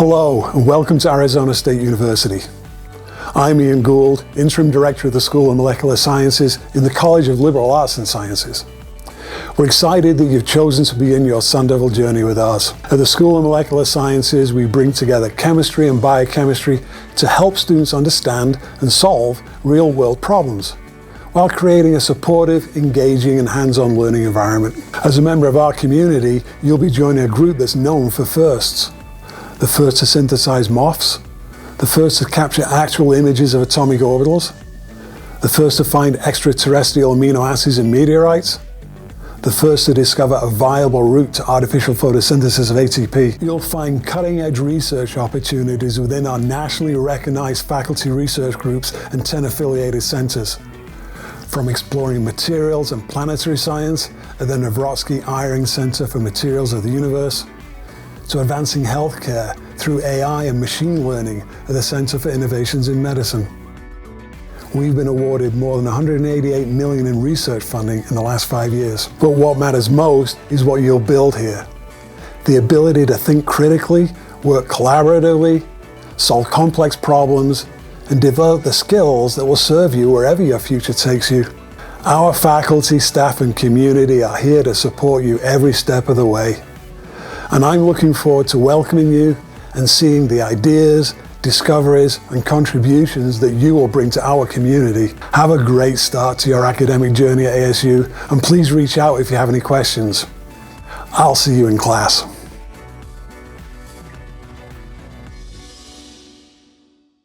Hello and welcome to Arizona State University. I'm Ian Gould, Interim Director of the School of Molecular Sciences in the College of Liberal Arts and Sciences. We're excited that you've chosen to begin your Sun Devil journey with us. At the School of Molecular Sciences, we bring together chemistry and biochemistry to help students understand and solve real-world problems, while creating a supportive, engaging and hands-on learning environment. As a member of our community, you'll be joining a group that's known for firsts. The first to synthesize MOFs, the first to capture actual images of atomic orbitals, the first to find extraterrestrial amino acids in meteorites, the first to discover a viable route to artificial photosynthesis of ATP. You'll find cutting-edge research opportunities within our nationally recognized faculty research groups and 10 affiliated centers. From exploring materials and planetary science at the Navrotsky-Eyring Center for Materials of the Universe, to advancing healthcare through AI and machine learning at the Center for Innovations in Medicine. We've been awarded more than $188 million in research funding in the last 5 years. But what matters most is what you'll build here. The ability to think critically, work collaboratively, solve complex problems, and develop the skills that will serve you wherever your future takes you. Our faculty, staff, and community are here to support you every step of the way. And I'm looking forward to welcoming you and seeing the ideas, discoveries, and contributions that you will bring to our community. Have a great start to your academic journey at ASU, and please reach out if you have any questions. I'll see you in class.